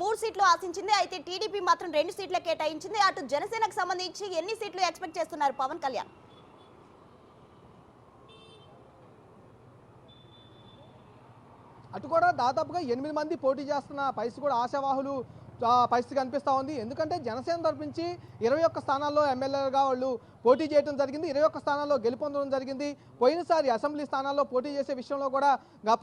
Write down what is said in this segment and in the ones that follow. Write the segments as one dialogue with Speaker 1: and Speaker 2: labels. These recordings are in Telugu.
Speaker 1: మూడు సీట్లు ఆశించింది. అయితే టీడీపీ మాత్రం 2 సీట్లే కేటాయించింది. అటు జనసేనకు సంబంధించి ఎన్ని సీట్లు ఎక్స్పెక్ట్ చేస్తున్నారు పవన్ కళ్యాణ్?
Speaker 2: అటు కూడా దాదాపుగా 8 మంది పోటీ చేస్తున్న పరిస్థితి కూడా ఆశావాహులు పరిస్థితి కనిపిస్తూ ఉంది. ఎందుకంటే జనసేన తరపు నుంచి 21 స్థానాల్లో ఎమ్మెల్యేలుగా వాళ్ళు పోటీ చేయడం జరిగింది. 21 స్థానాల్లో గెలుపొందడం జరిగింది. పోయినసారి అసెంబ్లీ స్థానాల్లో పోటీ చేసే విషయంలో కూడా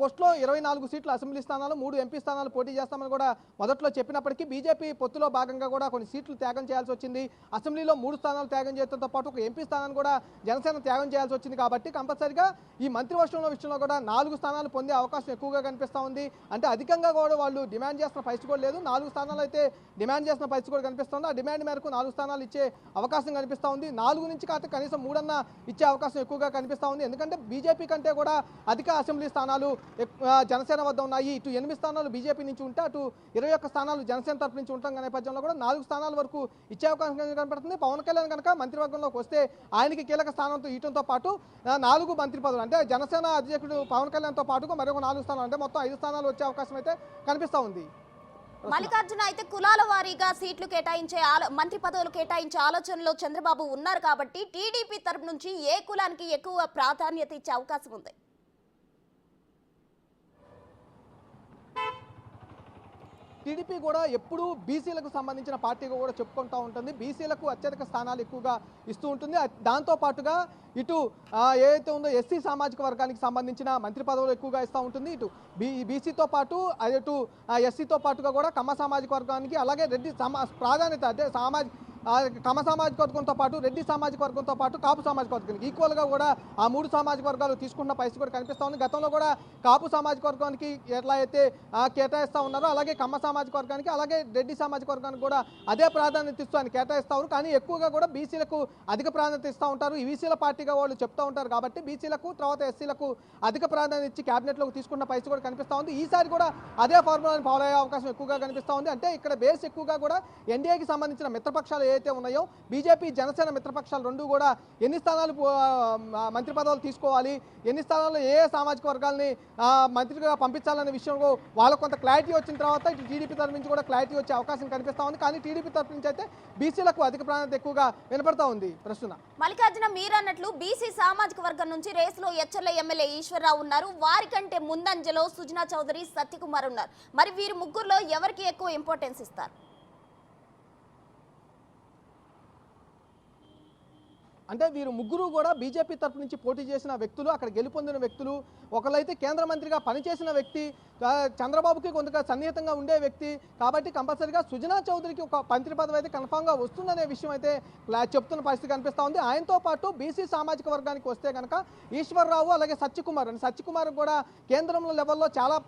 Speaker 2: పోస్టులో 24 సీట్లు అసెంబ్లీ స్థానాలు 3 ఎంపీ స్థానాలు పోటీ చేస్తామని కూడా మొదట్లో చెప్పినప్పటికీ బీజేపీ పొత్తులో భాగంగా కూడా కొన్ని సీట్లు త్యాగం చేయాల్సి వచ్చింది. అసెంబ్లీలో 3 స్థానాలు త్యాగం చేయడంతో పాటు ఒక ఎంపీ స్థానాన్ని కూడా జనసేన త్యాగం చేయాల్సి వచ్చింది. కాబట్టి కంపల్సరిగా ఈ మంత్రివర్గంలో విషయంలో కూడా 4 స్థానాలు పొందే అవకాశం ఎక్కువగా కనిపిస్తూ ఉంది. అంటే అధికంగా కూడా వాళ్ళు డిమాండ్ చేస్తున్న పరిస్థితి కూడా లేదు. 4 స్థానాలు అయితే డిమాండ్ చేస్తున్న పరిస్థితి కూడా కనిపిస్తుంది. ఆ డిమాండ్ మేరకు 4 స్థానాలు ఇచ్చే అవకాశం కనిపిస్తూ ఉంది. 4 నుంచి కాకపోతే కనీసం 3 అన్నా ఇచ్చే అవకాశం ఎక్కువగా కనిపిస్తూ ఉంది. ఎందుకంటే బీజేపీ కంటే కూడా అధిక అసెంబ్లీ స్థానాలు జనసేన వద్ద ఉన్నాయి. ఇటు 8 స్థానాలు బీజేపీ నుంచి ఉంటే అటు 21 స్థానాలు జనసేన తరపు నుంచి ఉంటాం నేపథ్యంలో కూడా 4 స్థానాల వరకు ఇచ్చే అవకాశం కనపడుతుంది. పవన్ కళ్యాణ్ కనుక మంత్రివర్గంలోకి వస్తే ఆయనకి కీలక స్థానంతో ఇవ్వడంతో పాటు 4 మంత్రి పదవులు అంటే జనసేన అధ్యక్షుడు పవన్ కళ్యాణ్తో పాటుగా మరొక 4 స్థానాలు అంటే మొత్తం 5 స్థానాలు వచ్చే అవకాశం అయితే కనిపిస్తూ ఉంది.
Speaker 1: మల్లికార్జున, అయితే కులాల వారీగా సీట్లు కేటాయించే మంత్రి పదవులు కేటాయించే ఆలోచనలో చంద్రబాబు ఉన్నారు కాబట్టి టీడీపీ తరపు నుంచి ఏ కులానికి ఎక్కువ ప్రాధాన్యత ఇచ్చే అవకాశం ఉంది?
Speaker 2: టీడీపీ కూడా ఎప్పుడూ బీసీలకు సంబంధించిన పార్టీగా కూడా చెప్పుకుంటూ ఉంటుంది. బీసీలకు అత్యధిక స్థానాలు ఎక్కువగా ఇస్తూ ఉంటుంది. దాంతో పాటుగా ఇటు ఏదైతే ఉందో ఎస్సీ సామాజిక వర్గానికి సంబంధించిన మంత్రి పదవులు ఎక్కువగా ఇస్తూ ఉంటుంది. ఇటు బీసీతో పాటు అటు ఎస్సీతో పాటుగా కూడా కమ్మ సామాజిక వర్గానికి అలాగే రెడ్డి ప్రాధాన్యత అంటే కమ్మ సామాజిక వర్గంతో పాటు రెడ్డి సామాజిక వర్గంతో పాటు కాపు సామాజిక వర్గానికి ఈక్వల్గా కూడా ఆ 3 సామాజిక వర్గాలు తీసుకున్న పరిస్థితి కూడా కనిపిస్తూ ఉంది. గతంలో కూడా కాపు సామాజిక వర్గానికి ఎట్లా అయితే కేటాయిస్తూ ఉన్నారో అలాగే కమ్మ సామాజిక వర్గానికి అలాగే రెడ్డి సామాజిక వర్గానికి కూడా అదే ప్రాధాన్యత ఇస్తూ ఆయన కేటాయిస్తారు. కానీ ఎక్కువగా కూడా బీసీలకు అధిక ప్రాధాన్యత ఇస్తూ ఉంటారు. ఈ బీసీల పార్టీగా వాళ్ళు చెప్తూ ఉంటారు కాబట్టి బీసీలకు తర్వాత ఎస్సీలకు అధిక ప్రాధాన్యత ఇచ్చి క్యాబినెట్లోకి తీసుకున్న పరిస్థితి కూడా కనిపిస్తూ ఉంది. ఈసారి కూడా అదే ఫార్ములాని ఫాలో అయ్యే అవకాశం ఎక్కువగా కనిపిస్తూ ఉంది. అంటే ఇక్కడ బేస్ ఎక్కువగా కూడా ఎన్డీఏకి సంబంధించిన మిత్రపక్షాలు ఏవైతే ఉన్నాయో బీజేపీ జనసేన మిత్రపక్షాలు రెండు కూడా ఎన్ని స్థానాలు మంత్రి పదవులు తీసుకోవాలి, ఎన్ని స్థానాల్లో ఏ సామాజిక వర్గాల్ని మంత్రిగా పంపించాలనే విషయంలో వాళ్ళకు కొంత క్లారిటీ వచ్చిన తర్వాత ఇటు టీడీపీ తరఫు నుంచి కూడా క్లారిటీ వచ్చే అవకాశం కనిపిస్తూ ఉంది. కానీ టీడీపీ తరఫు నుంచి అయితే బీసీలకు అధిక ప్రాధాన్యత ఎక్కువగా వినపడతా ఉంది. ప్రస్తుతం
Speaker 1: మల్లికార్జున, మీరన్నట్లు బీసీ సామాజిక వర్గం నుంచి రేసులో ఎచ్చెర్ల ఎమ్మెల్యే ఈశ్వరరావు ఉన్నారు. వారికంటే ముందంజలో సుజనా చౌదరి, సత్యకుమార్ ఉన్నారు. మరి వీరి ముగ్గురులో ఎవరికి ఎక్కువ ఇంపార్టెన్స్ ఇస్తారు?
Speaker 2: అంటే వీరు ముగ్గురు కూడా బీజేపీ తరఫు నుంచి పోటీ చేసిన వ్యక్తులు, అక్కడ గెలుపొందిన వ్యక్తులు. ఒకళ్ళైతే కేంద్ర మంత్రిగా పనిచేసిన వ్యక్తి, చంద్రబాబుకి కొంత సన్నిహితంగా ఉండే వ్యక్తి. కాబట్టి కంపల్సరీగా సుజనా చౌదరికి ఒక మంత్రి పదవి అయితే కన్ఫామ్గా వస్తుందనే విషయం అయితే చెప్తున్న పరిస్థితి కనిపిస్తూ ఉంది. ఆయనతో పాటు బీసీ సామాజిక వర్గానికి వస్తే కనుక ఈశ్వరరావు అలాగే సత్యకుమార్ కూడా కేంద్రంలో లెవెల్లో చాలా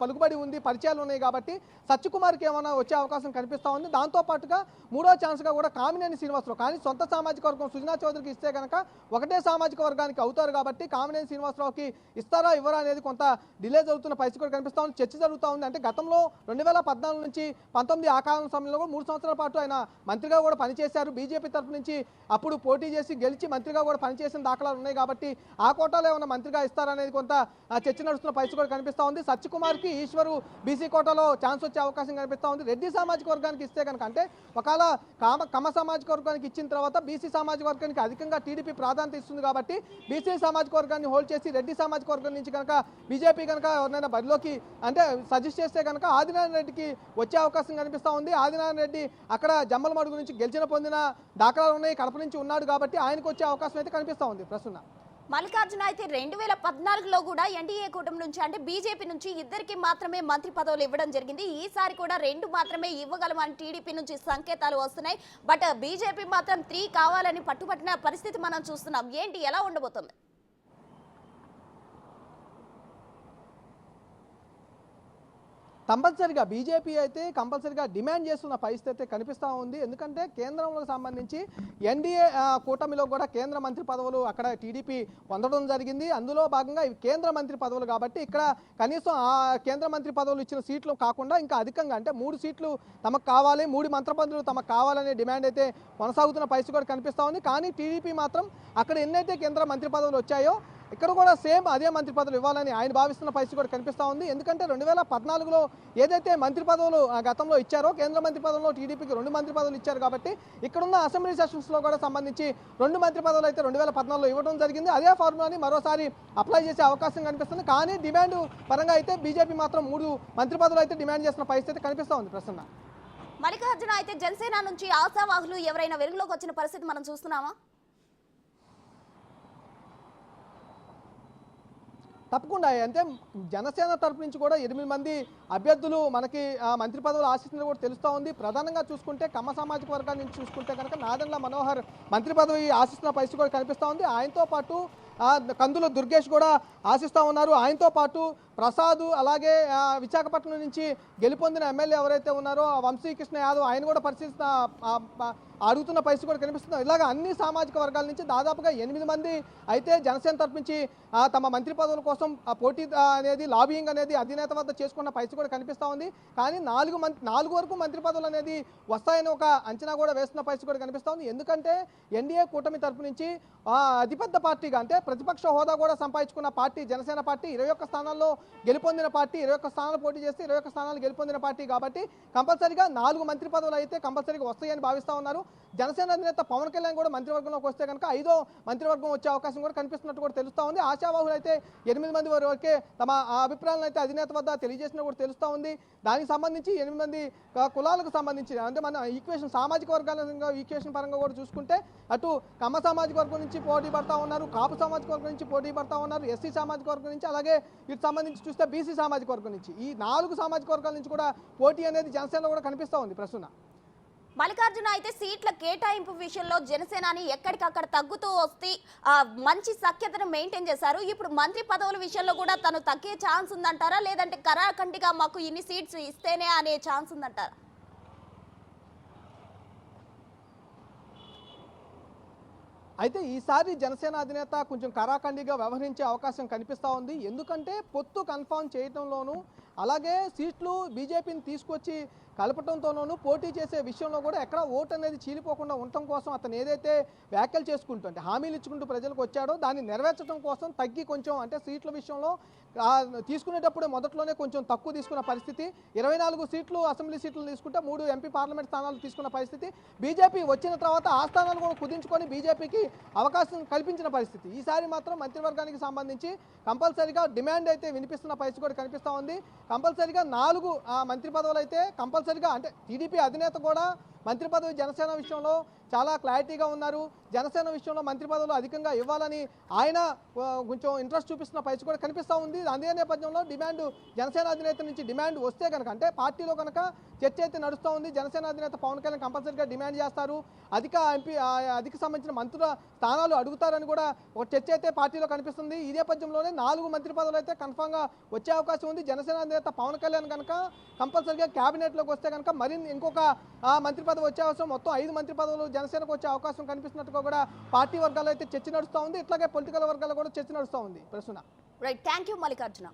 Speaker 2: పలుకుబడి ఉంది, పరిచయాలు ఉన్నాయి. కాబట్టి సత్యకుమార్కి ఏమైనా వచ్చే అవకాశం కనిపిస్తూ ఉంది. దాంతోపాటుగా మూడో ఛాన్స్గా కూడా కామినేని శ్రీనివాసరావు, కానీ సొంత సామాజిక వర్గం సుజనా చౌదరికి ఇస్తే కనుక ఒకటే సామాజిక వర్గానికి అవుతారు. కాబట్టి కామినేని శ్రీనివాసరావుకి ఇస్తారా ఇవ్వరా అనేది కొంత డిలే జరుగుతున్న పరిస్థితి కూడా కనిపిస్తూ ఉంది, చర్చ జరుగుతూ ఉంది. అంటే గతంలో 2014 నుంచి 19 ఆ కాలం సమయంలో కూడా 3 సంవత్సరాల పాటు ఆయన మంత్రిగా కూడా పనిచేశారు. బీజేపీ తరఫు నుంచి అప్పుడు పోటీ చేసి గెలిచి మంత్రిగా కూడా పనిచేసిన దాఖలాలు ఉన్నాయి. కాబట్టి ఆ కోటాలో ఏమైనా మంత్రిగా ఇస్తారనేది కొంత చర్చ నడుస్తున్న పరిస్థితి కూడా కనిపిస్తూ ఉంది. సత్యకుమార్కి ఈశ్వరు బీసీ కోటాలో ఛాన్స్ వచ్చే అవకాశం కనిపిస్తూ ఉంది. రెడ్డి సామాజిక వర్గానికి ఇస్తే కనుక అంటే ఒకవేళ కమ్మ సామాజిక వర్గానికి ఇచ్చిన తర్వాత బీసీ సామాజిక వర్గానికి అధికంగా టీడీపీ ప్రాధాన్యత ఇస్తుంది. కాబట్టి బీసీ సామాజిక వర్గాన్ని హోల్డ్ చేసి రెడ్డి సామాజిక వర్గం నుంచి కనుక బీజేపీ కనుక ఎవరైనా బరిలోకి అంటే సజెస్ట్ చేస్తే కనుక ఆదినారాయణ రెడ్డికి వచ్చే అవకాశం కనిపిస్తూ ఉంది. ఆదినారాయణ రెడ్డి అక్కడ జమ్మలమడుగు నుంచి పొందిన దాఖలాలు ఉన్నాయి, కడప నుంచి ఉన్నాడు. కాబట్టి ఆయనకు వచ్చే అవకాశం అయితే కనిపిస్తూ ఉంది. ప్రస్తుతం
Speaker 1: మల్లికార్జున, అయితే 2014లో కూడా ఎన్డీఏ కూటమి నుంచి అంటే బీజేపీ నుంచి ఇద్దరికి మాత్రమే మంత్రి పదవులు ఇవ్వడం జరిగింది. ఈసారి కూడా 2 మాత్రమే ఇవ్వగలమని టీడీపీ నుంచి సంకేతాలు వస్తున్నాయి. బట్ బీజేపీ మాత్రం 3 కావాలని పట్టుబట్టిన పరిస్థితి మనం చూస్తున్నాం. ఏంటి, ఎలా ఉండబోతుంది?
Speaker 2: కంపల్సరిగా బీజేపీ అయితే కంపల్సరిగా డిమాండ్ చేస్తున్న పరిస్థితి అయితే కనిపిస్తూ ఉంది. ఎందుకంటే కేంద్రంలో సంబంధించి ఎన్డీఏ కూటమిలో కూడా కేంద్ర మంత్రి పదవులు అక్కడ టీడీపీ పొందడం జరిగింది. అందులో భాగంగా ఇవి కేంద్ర మంత్రి పదవులు కాబట్టి ఇక్కడ కనీసం ఆ కేంద్ర మంత్రి పదవులు ఇచ్చిన సీట్లు కాకుండా ఇంకా అధికంగా అంటే 3 సీట్లు తమకు కావాలి, 3 మంత్రి పదవులు తమకు కావాలనే డిమాండ్ అయితే కొనసాగుతున్న పరిస్థితి కూడా కనిపిస్తూ ఉంది. కానీ టీడీపీ మాత్రం అక్కడ ఎన్నైతే కేంద్ర మంత్రి పదవులు వచ్చాయో ఇక్కడ కూడా సేమ్ అదే మంత్రి పదవులు ఇవ్వాలని ఆయన భావిస్తున్న పరిస్థితి కూడా కనిపిస్తూ ఉంది. ఎందుకంటే 2014లో ఏదైతే మంత్రి పదవులు గతంలో ఇచ్చారో కేంద్ర మంత్రి పదవుల్లో టీడీపీకి 2 మంత్రి పదవులు ఇచ్చారు కాబట్టి ఇక్కడున్న అసెంబ్లీ సెషన్స్లో కూడా సంబంధించి 2 మంత్రి పదవులు అయితే 2014లో ఇవ్వడం జరిగింది. అదే ఫార్ములాని మరోసారి అప్లై చేసే అవకాశం కనిపిస్తుంది. కానీ డిమాండ్ పరంగా అయితే బీజేపీ మాత్రం 3 మంత్రి పదవులు అయితే డిమాండ్ చేసిన పరిస్థితి కనిపిస్తూ ఉంది ప్రసన్న.
Speaker 1: మల్లికార్జున, అయితే జనసేన నుంచి ఆశావాహులు ఎవరైనా వెలుగులోకి వచ్చిన పరిస్థితి మనం చూస్తున్నామా?
Speaker 2: తప్పకుండా. అంటే జనసేన తరపు నుంచి కూడా 8 మంది అభ్యర్థులు మనకి మంత్రి పదవులు ఆశిస్తున్నది కూడా తెలుస్తూ ఉంది. ప్రధానంగా చూసుకుంటే కమ్మ సామాజిక వర్గాల నుంచి చూసుకుంటే కనుక నాదెండ్ల మనోహర్ మంత్రి పదవి ఆశిస్తున్న పరిస్థితి కూడా కనిపిస్తూ ఉంది. ఆయనతో పాటు కందుల దుర్గేష్ కూడా ఆశిస్తూ ఉన్నారు. ఆయనతో పాటు ప్రసాద్, అలాగే విశాఖపట్నం నుంచి గెలుపొందిన ఎమ్మెల్యే ఎవరైతే ఉన్నారో వంశీకృష్ణ యాదవ్, ఆయన కూడా అడుగుతున్న పరిస్థితి కూడా కనిపిస్తుంది. ఇలాగ అన్ని సామాజిక వర్గాల నుంచి దాదాపుగా 8 మంది అయితే జనసేన తరపు నుంచి తమ మంత్రి పదవుల కోసం పోటీ అనేది లాబియింగ్ అనేది అధినేత వద్ద చేసుకున్న పరిస్థితి కూడా కనిపిస్తూ ఉంది. కానీ 4 వరకు మంత్రి పదవులు అనేది వస్తాయని ఒక అంచనా కూడా వేస్తున్న పరిస్థితి కూడా కనిపిస్తూ ఉంది. ఎందుకంటే ఎన్డీఏ కూటమి తరపు నుంచి అతిపెద్ద పార్టీగా అంటే ప్రతిపక్ష హోదా కూడా సంపాదించుకున్న పార్టీ జనసేన పార్టీ, 21 స్థానాల్లో గెలుపొందిన పార్టీ, 21 స్థానాలు పోటీ చేస్తే 21 స్థానాలు గెలుపొందిన పార్టీ కాబట్టి కంపల్సరీగా 4 మంత్రి పదవులు అయితే కంపల్సరీగా వస్తాయని భావిస్తూ ఉన్నారు. జనసేన అధినేత పవన్ కళ్యాణ్ కూడా మంత్రివర్గంలోకి వస్తే కనుక 5వ మంత్రివర్గం వచ్చే అవకాశం కూడా కనిపిస్తున్నట్టు కూడా తెలుస్తూ ఉంది. ఆశావాహులు అయితే 8 మంది వరకే తమ అభిప్రాయాలను అయితే అధినేత వద్ద తెలియజేసినట్టు కూడా తెలుస్తూ ఉంది. దానికి సంబంధించి 8 మంది కులాలకు సంబంధించి అంటే మన ఈక్వేషన్ సామాజిక వర్గాల ఈక్వేషన్ పరంగా కూడా చూసుకుంటే అటు కమ్మ సామాజిక వర్గం నుంచి పోటీ పడతా ఉన్నారు, కాపు సామాజిక వర్గం నుంచి పోటీ పడతా ఉన్నారు, ఎస్సీ సామాజిక వర్గం నుంచి, అలాగే వీటికి సంబంధించి చూస్తే బీసీ సామాజిక వర్గం నుంచి ఈ 4 సామాజిక వర్గాల నుంచి కూడా పోటీ అనేది జనసేనలో కూడా కనిపిస్తూ ఉంది ప్రస్తుతం.
Speaker 1: మల్లికార్జున, అయితే సీట్ల కేటాయింపు విషయంలో జనసేనాని ఎక్కడికక్కడ తగ్గుతూ వస్తే మంచి సఖ్యతను మెయింటైన్ చేశారు. ఇప్పుడు మంత్రి పదవుల విషయంలో కూడా తను తగ్గే ఛాన్స్ ఉందంటారా, లేదంటే కరాఖండిగా మాకు ఇన్ని సీట్స్ ఇస్తేనే అనే ఛాన్స్ ఉందంటారా?
Speaker 2: అయితే ఈసారి జనసేన అధినేత కొంచెం కరాఖండిగా వ్యవహరించే అవకాశం కనిపిస్తూ ఉంది. ఎందుకంటే పొత్తు కన్ఫర్మ్ చేయడంలోనూ, అలాగే సీట్లు బీజేపీని తీసుకొచ్చి కలపడంతోనూ పోటీ చేసే విషయంలో కూడా ఎక్కడ ఓటు అనేది చీలిపోకుండా ఉండటం కోసం అతను ఏదైతే వ్యాఖ్యలు చేసుకుంటూ అంటే హామీలు ఇచ్చుకుంటూ ప్రజలకు వచ్చాడో దాన్ని నెరవేర్చడం కోసం తగ్గి కొంచెం అంటే సీట్ల విషయంలో తీసుకునేటప్పుడు మొదట్లోనే కొంచెం తక్కువ తీసుకున్న పరిస్థితి. 24 సీట్లు అసెంబ్లీ సీట్లు తీసుకుంటే 3 ఎంపీ పార్లమెంట్ స్థానాలు తీసుకున్న పరిస్థితి. బీజేపీ వచ్చిన తర్వాత ఆ స్థానాలు కూడా కుదించుకొని బీజేపీకి అవకాశం కల్పించిన పరిస్థితి. ఈసారి మాత్రం మంత్రివర్గానికి సంబంధించి కంపల్సరీగా డిమాండ్ అయితే వినిపిస్తున్న పరిస్థితి కూడా కనిపిస్తూ ఉంది. కంపల్సరీగా 4 మంత్రి పదవులు అయితే కంపల్సరీగా అంటే టీడీపీ అధినేత కూడా మంత్రి పదవి జనసేన విషయంలో చాలా క్లారిటీగా ఉన్నారు. జనసేన విషయంలో మంత్రి పదవులు అధికంగా ఇవ్వాలని ఆయన కొంచెం ఇంట్రెస్ట్ చూపిస్తున్న పరిస్థితి కూడా కనిపిస్తూ ఉంది. అదే నేపథ్యంలో జనసేన అధినేత నుంచి డిమాండ్ వస్తే కనుక అంటే పార్టీలో కనుక చర్చ అయితే నడుస్తూ ఉంది. జనసేన అధినేత పవన్ కళ్యాణ్ కంపల్సరీగా డిమాండ్ చేస్తారు, అధిక సంబంధించిన మంత్రుల స్థానాలు అడుగుతారని కూడా ఒక చర్చ అయితే పార్టీలో కనిపిస్తుంది. ఈ నేపథ్యంలోనే 4 మంత్రి పదవులు అయితే కన్ఫామ్గా వచ్చే అవకాశం ఉంది. జనసేన అధినేత పవన్ కళ్యాణ్ కనుక కంపల్సరీగా క్యాబినెట్లోకి వస్తే కనుక మరిన్ని ఇంకొక మంత్రి పదవి వచ్చే అవసరం, మొత్తం 5 మంత్రి పదవులు జనసేనకు వచ్చే అవకాశం కనిపిస్తున్నట్టుగా కూడా పార్టీ వర్గాలు అయితే చర్చ నడుస్తూ ఉంది. ఇట్లాగే పొలిటికల్ వర్గాల్లో కూడా చర్చ నడుస్తూ ఉంది ప్రస్తుతం.
Speaker 1: Right, thank you Mallikarjuna.